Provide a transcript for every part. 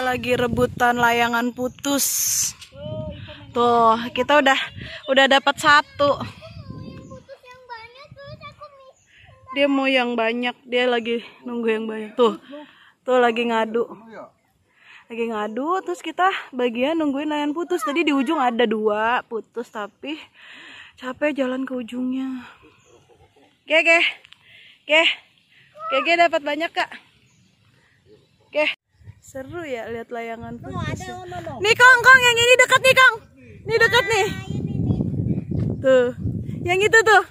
lagi rebutan layangan putus. Tuh, kita udah dapat satu. Dia mau yang banyak, dia lagi nunggu yang banyak. Tuh lagi ngadu. Terus kita bagian nungguin layangan putus. Tadi di ujung ada 2 putus, tapi capek jalan ke ujungnya. Gege dapat banyak, Kak. Seru ya lihat layangan putus. Nih Kong, yang ini dekat nih, Kong. Ini dekat nih. Tuh, yang itu tuh.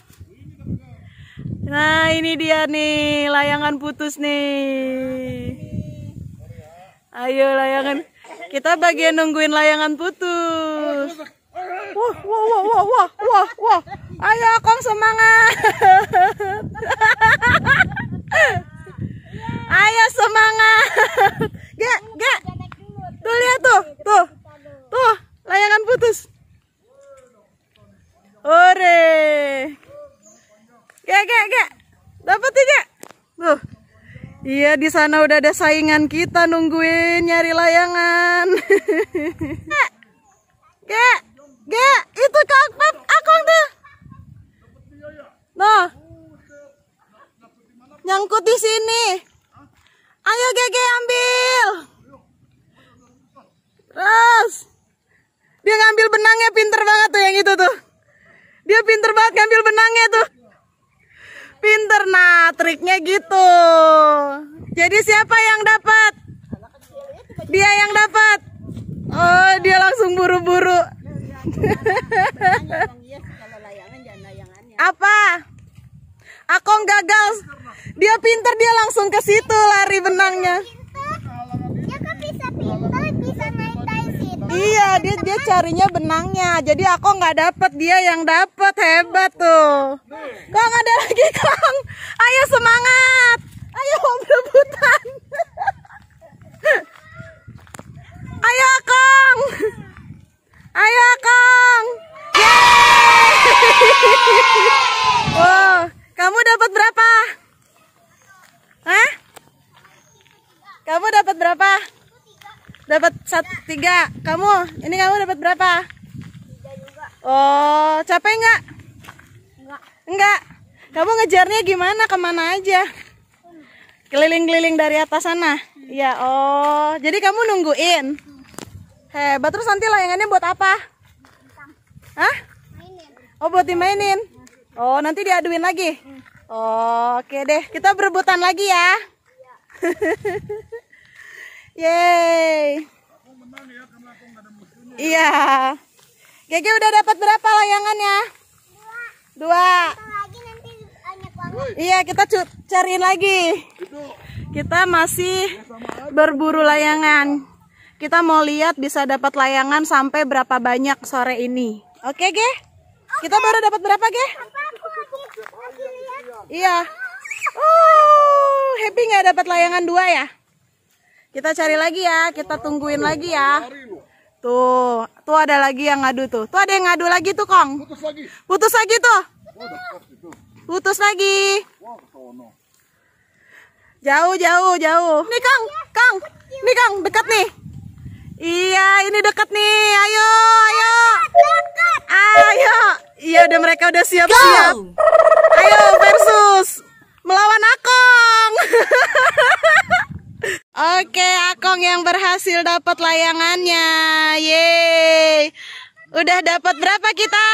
Nah, ini dia nih layangan putus nih. Ayo layangan. Kita bagian nungguin layangan putus. Wah. Ayo Kong, semangat. Ayo semangat. Gak. Tuh lihat tuh. Layangan putus. Ore. Gak. Dapat tidak? Tuh. Iya, di sana udah ada saingan kita nungguin nyari layangan. Gak. Itu Kak Akong tuh. Noh. Nyangkut di sini. Ayo Gege ambil. Terus. Dia ngambil benangnya, pinter banget tuh yang itu tuh. Dia pinter banget ngambil benangnya tuh. Pinter, nah triknya gitu. Jadi siapa yang dapat? Dia yang dapat. Oh, dia langsung buru-buru. Apa? Akong gagal. Dia pinter, dia langsung ke situ lari benangnya. Dia kan bisa pinter, bisa naik dari situ. Iya, dia carinya benangnya. Jadi aku nggak dapet, dia yang dapet. Hebat tuh. Kong, ada lagi Kong. Ayo semangat. Ayo berebutan. Ayo Kong. Yeay. Wow, kamu dapat berapa? Hah? Kamu dapat berapa? Dapat 3. Kamu dapat berapa? 3 juga. Oh, capek nggak? Enggak. Kamu ngejarnya gimana? Kemana aja? Keliling-keliling dari atas sana? Iya. Oh, jadi kamu nungguin? Hebat. Terus nanti layangannya buat apa? Hah? Mainin. Oh, buat dimainin? Oh, nanti diaduin lagi? Oh, oke deh. Kita berebutan lagi ya. Yeay. Iya. Gege udah dapat berapa layangannya? 2. Lagi nanti banyak banget. Iya, kita cariin lagi. Kita masih berburu layangan. Kita mau lihat bisa dapat layangan sampai berapa banyak sore ini. Oke, Ge? Kita baru dapat berapa, Ge? Lagi lihat. Iya. Oh, happy nggak dapat layangan 2 ya? Kita cari lagi ya, kita tungguin lagi ya. Tuh ada lagi yang ngadu tuh. Tuh ada yang ngadu lagi tuh, Kong. Putus lagi tuh. Putus lagi. Jauh. Nih, Kong. Nih, Kong, dekat nih. Iya, ini dekat nih. Ayo. Iya, mereka udah siap-siap. Ayo versus melawan Akong. Oke, Akong yang berhasil dapat layangannya. Yeay. Udah dapat berapa kita?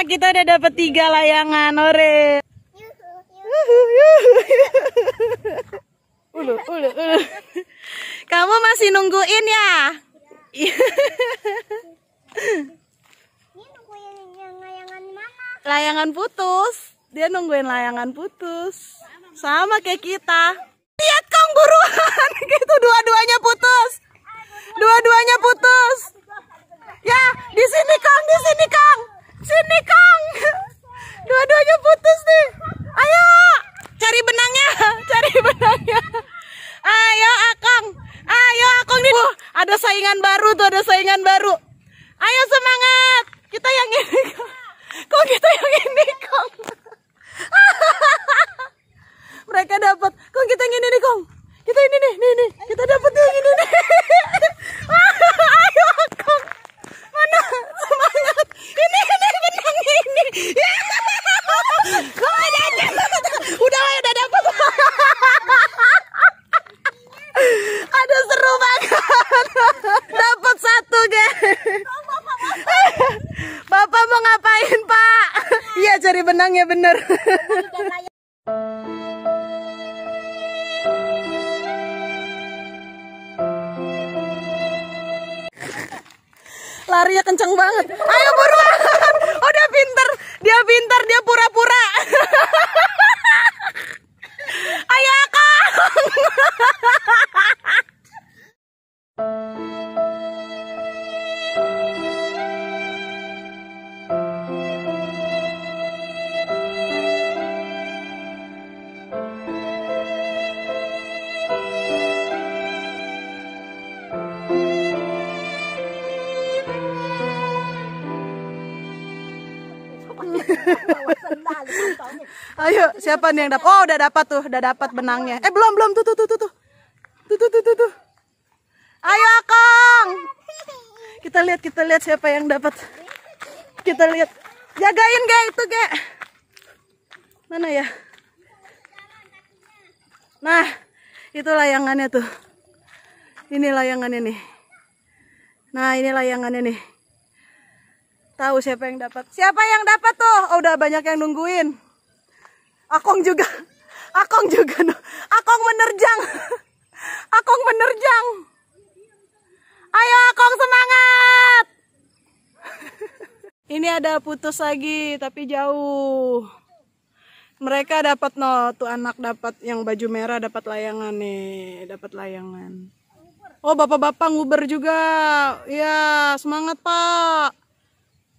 3. Kita udah dapat 3 layangan. Ore. Ulu. Kamu masih nungguin ya? Ini nungguin yang layangan mana? Layangan putus. Dia nungguin layangan putus. Sama kayak kita. Lihat Kong, buruan. Gitu, dua-duanya putus. Ya, di sini Kong. Sini Kong. Dua-duanya putus nih. Ayo, cari benangnya. Ayo Akong nih. Ada saingan baru. Ayo semangat. Kita yang ini Kong. Mereka dapat. Kong, kita yang ini nih Kong. Kita ini nih. Kita dapat yang ini nih. Ayo Akong. Mana? Semangat. Ini benang ini. Udah dapat. Aduh seru banget. Dapat satu, guys. Bapak mau ngapain, Pak? Iya, cari benangnya bener. Larinya kenceng banget. Ayo buruan. Oh, dia pinter. Dia pura-pura. Ayo, Akang. Ayo, siapa nih yang dapat? Oh, udah dapat benangnya. Belum tuh. Tuh. Ayo, Akang. Kita lihat siapa yang dapat. Kita lihat. Jagain, Ge, itu, Ge. Mana ya? Nah, itu layangannya tuh. Ini layangannya nih. Nah, ini layangannya nih. Tahu siapa yang dapat? Siapa yang dapat tuh? Oh, udah banyak yang nungguin. Akong juga. Akong menerjang. Akong menerjang. Ayo Akong semangat. Ini ada putus lagi tapi jauh. Mereka dapat tuh anak dapat yang baju merah dapat layangan nih, dapat layangan. Oh, bapak-bapak nguber juga. Ya, semangat, Pak.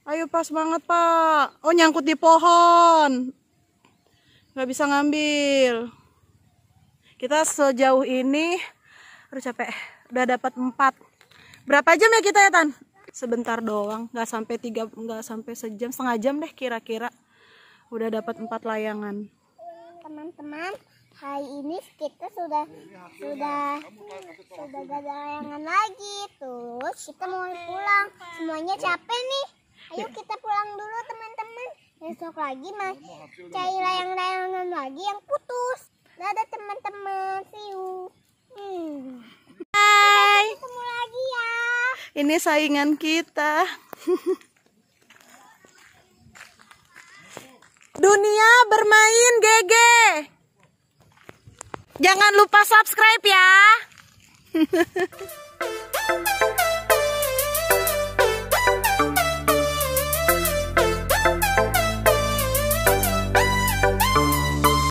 Ayo Pak, semangat Pak. Oh, nyangkut di pohon. Nggak bisa ngambil. Kita sejauh ini, aduh capek. Udah dapat 4. Berapa jam ya kita ya, Tan? Sebentar doang, nggak sampai sejam, setengah jam deh kira-kira. Udah dapat 4 layangan. Teman-teman, hari ini kita sudah gak ada layangan lagi. Terus kita mau pulang. Semuanya capek nih. Ayo kita pulang dulu teman-teman. Besok lagi cari layang-layangan lagi yang putus. Dadah teman-teman. See you. Hai. Ketemu lagi ya. Ini saingan kita. Dunia bermain GG. Jangan lupa subscribe ya.